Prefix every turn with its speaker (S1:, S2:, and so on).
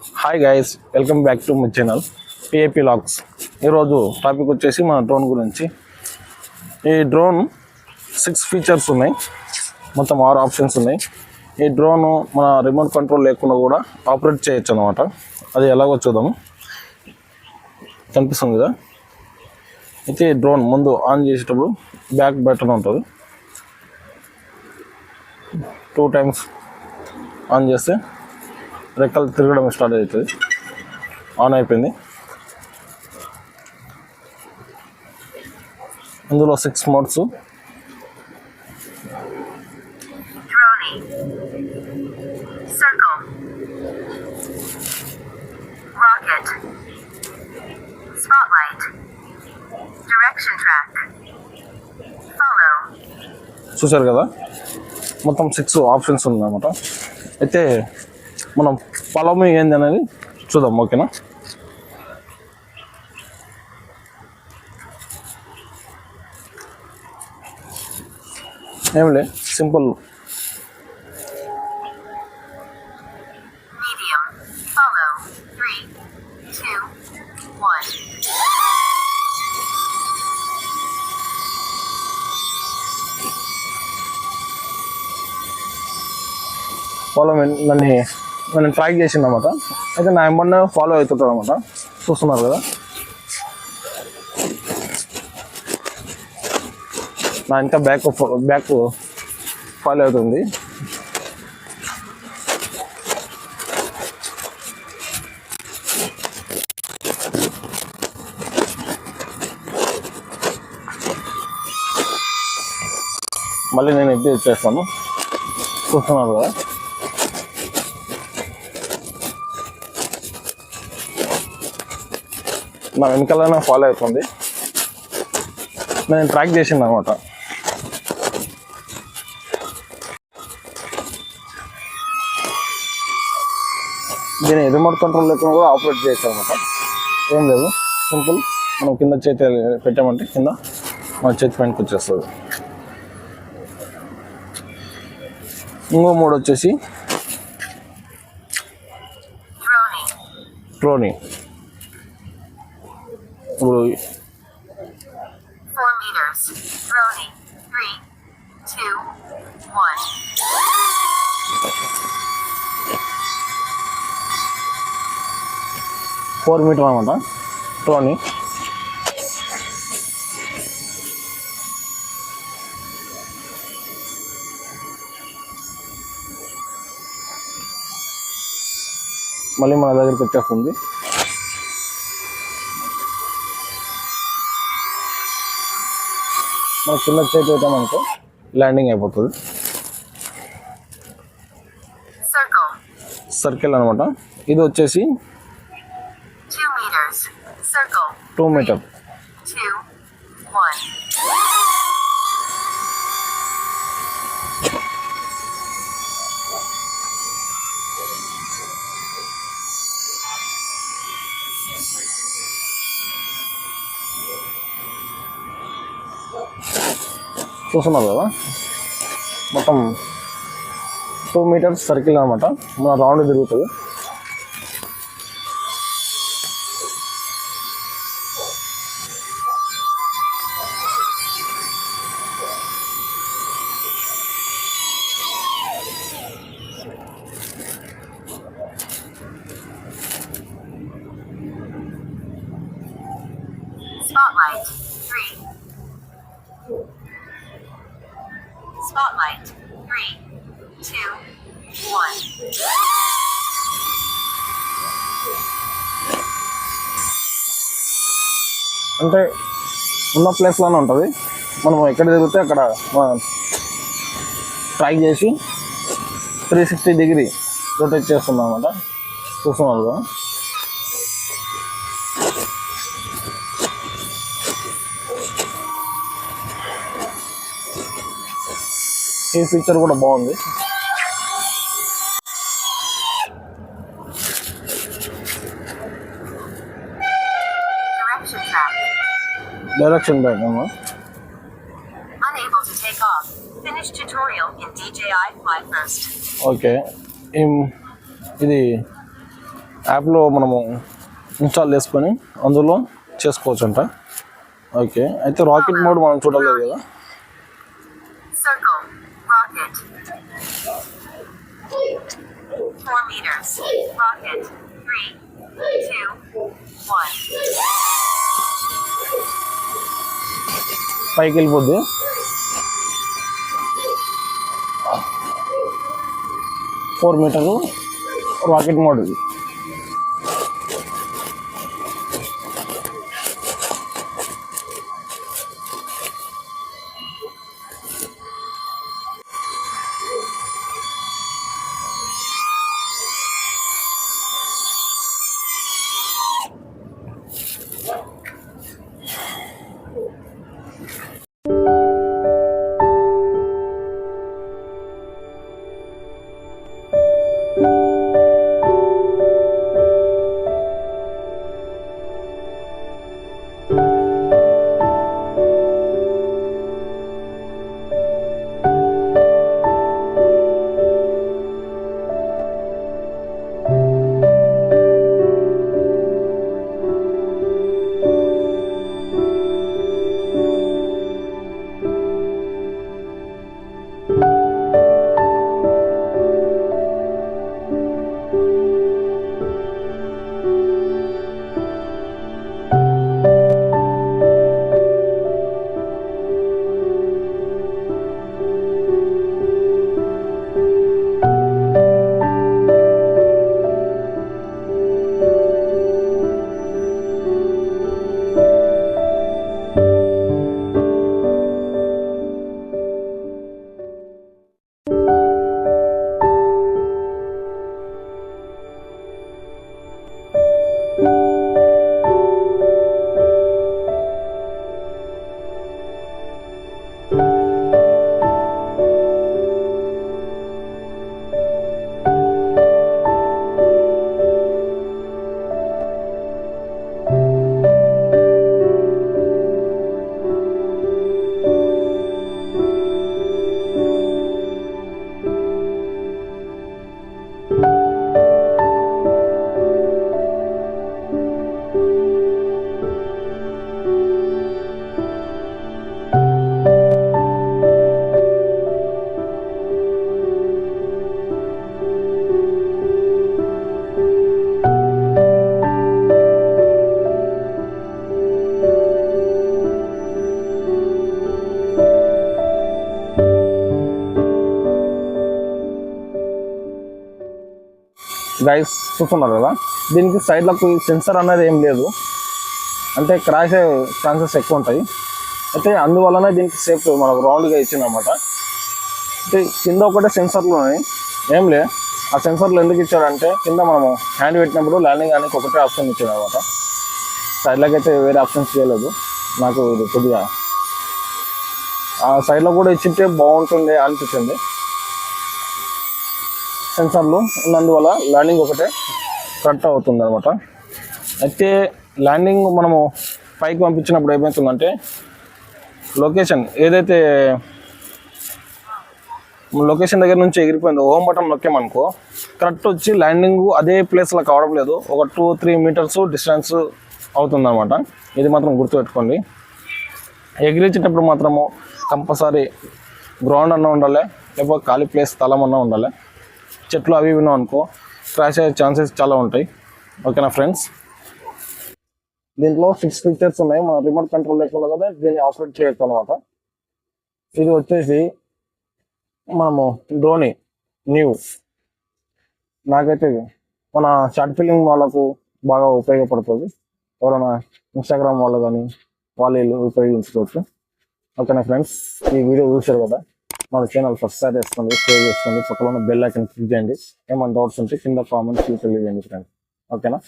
S1: Hi guys, welcome back to my channel PAP logs. ఈరోజు topic వచ్చేసి మన drone గురించి. ఈ డ్రోన్ 6 ఫీచర్స్ ఉన్నాయి, మొత్తం 6 ఆప్షన్స్ ఉన్నాయి. ఈ డ్రోన్ మన రిమోట్ కంట్రోల్ లేకుండా కూడా ఆపరేట్ చేయొచ్చు అనమాట. అది ఎలాగో చూద్దాము. కనిపిస్తుంది కదా, అయితే డ్రోన్ ముందు ఆన్ చేసేటప్పుడు బ్యాక్ బటన్ ఉంటుంది. 2 టైమ్స్ ఆన్ చేస్తే రెక్కలు తిరగడం స్టార్ట్ అవుతుంది. ఆన్ అయిపోయింది. ఇందులో 6 మోడ్స్. చూసారు కదా, మొత్తం 6 ఆప్షన్స్ ఉన్నాయన్నమాట. అయితే మనం పొలం ఏంది అనేది చూద్దాం, ఓకేనా? ఏమిలే, సింపుల్. పొలం నన్ను ట్రాక్ చేసింది అనమాట. అయితే నా ఎంబడినే ఫాలో అవుతుంటాడు అనమాట. చూస్తున్నారు కదా, నా ఇంకా బ్యాక్ ఫాలో అవుతుంది. మళ్ళీ నేను ఇది చేస్తాను. చూస్తున్నారు కదా, నా వెనకాలనే ఫాలో అవుతుంది. నేను ట్రాక్ చేసింది అనమాట. దీన్ని రిమోట్ కంట్రోల్ లేకుండా కూడా ఆపరేట్ చేయొచ్చు అనమాట. ఏం లేదు, సింపుల్. మనం కింద చేతి పెట్టామంటే కింద మన చేతి పైనకి వచ్చేస్తుంది. ఇంకో మోడ్ వచ్చేసి డ్రోన్. ఇప్పుడు
S2: 4 meters. Drone. 3, 2, 1.
S1: 4 మీటర్ అనమాట డ్రోన్. మళ్ళీ మన దగ్గరికి వచ్చేస్తుంది. మన కింద చేతి పెట్టామనుకో ల్యాండింగ్ అయిపోతుంది. సర్కిల్ అనమాట. ఇది వచ్చేసి
S2: 2 meters. Circle.
S1: 2 మీటర్.
S2: 2, 1.
S1: చూస్తున్నారు కదా, మొత్తం 2 మీటర్స్ సర్కిల్ అనమాట. మన రౌండ్ తిరుగుతుంది.
S2: Spotlight. 3. Spotlight. 3, 2, 1.
S1: అంటే ఉన్న ప్లేస్లోనే ఉంటుంది. మనం ఎక్కడ తిరిగితే అక్కడ ట్రాక్ చేసి 360 డిగ్రీ రొటేట్ చేస్తున్నాం అన్నమాట. చూస్తున్నారు కదా, ఈ ఫీచర్ కూడా బాగుంది. డైరెక్షన్ బ్యాక్ అమ్మా.
S2: Unable to take off. Finish tutorial in DJI Fly First.
S1: Okay, ఇది యాప్లో మనము ఇన్స్టాల్ చేసుకొని అందులో చేసుకోవచ్చు అంట. ఓకే, అయితే రాకెట్ మోడ్ మనం చూడలేదు కదా.
S2: Circle. Rocket. 4 meters. Rocket. 3, 2, 1.
S1: పైకి వెళ్ళిపోద్ది. 4 మీటర్లు రాకెట్ మోడ్ ఇది. గైస్ చూస్తున్నారు కదా, దీనికి సైడ్లకు సెన్సర్ అనేది ఏం లేదు, అంటే క్రాష్ అయ్యే ఛాన్సెస్ ఎక్కువ ఉంటాయి. అయితే అందువల్లనే దీనికి సేఫ్ మనకు రౌండ్గా ఇచ్చిందన్నమాట. అంటే కింద ఒకటే సెన్సర్లు ఉన్నాయి, ఏం లే. ఆ సెన్సర్లు ఎందుకు ఇచ్చాడంటే కింద మనము హ్యాండ్ పెట్టినప్పుడు ల్యాండింగ్ అనేది ఒకటే ఆప్షన్ ఇచ్చాడు అనమాట. సైడ్లోకి అయితే వేరే ఆప్షన్స్ చేయలేదు. నాకు ఇది కొద్దిగా ఆ సైడ్లో కూడా ఇచ్చింటే బాగుంటుంది అనిపించింది. సెన్సర్లు ఉన్నందువల్ల ల్యాండింగ్ ఒకటే కరెక్ట్ అవుతుంది అనమాట. అయితే ల్యాండింగ్ మనము పైకి పంపించినప్పుడు ఏమవుతుందంటే లొకేషన్ ఏదైతే లొకేషన్ దగ్గర నుంచి ఎగిరిపోయిందో హోమ్ బటన్ నొక్కామనుకో కరెక్ట్ వచ్చి ల్యాండింగ్ అదే ప్లేస్లో కావడం లేదు, ఒక 2-3 మీటర్స్ డిస్టెన్స్ అవుతుంది అనమాట. ఇది మాత్రం గుర్తుపెట్టుకోండి. ఎగిరించేటప్పుడు మాత్రము కంపల్సరీ గ్రౌండ్ అన్న ఉండాలి, లేకపోతే ఖాళీ ప్లేస్ స్థలం అన్న ఉండాలి. చెట్లు అవి విన్నాం అనుకో క్రాష్ అయ్యే ఛాన్సెస్ చాలా ఉంటాయి. ఓకేనా ఫ్రెండ్స్, దీంట్లో 6 ఫీచర్స్ ఉన్నాయి. మన రిమోట్ కంట్రోల్ లేకుండా కదా దీన్ని ఆపరేట్ చేయొచ్చు అనమాట. ఇది వచ్చేసి మనము డ్రోన్ న్యూ, నాకైతే మన షార్ట్ ఫిల్మింగ్ వాళ్ళకు బాగా ఉపయోగపడుతుంది. ఎవరైనా ఇన్స్టాగ్రామ్ వాళ్ళు కానీ వాళ్ళు ఉపయోగించుకోవచ్చు. ఓకేనా ఫ్రెండ్స్, ఈ వీడియో చూసారు కదా, మన ఛానల్ సబ్స్క్రైబ్ చేసుకోండి, షేర్ చేసుకోండి, పక్కన బెల్ ఐకాన్ క్లిక్ చేయండి. ఏమైనా డౌట్స్ ఉంటే కింద కామెంట్స్ తెలియజేయండి ఫ్రెండ్స్. ఓకేనా.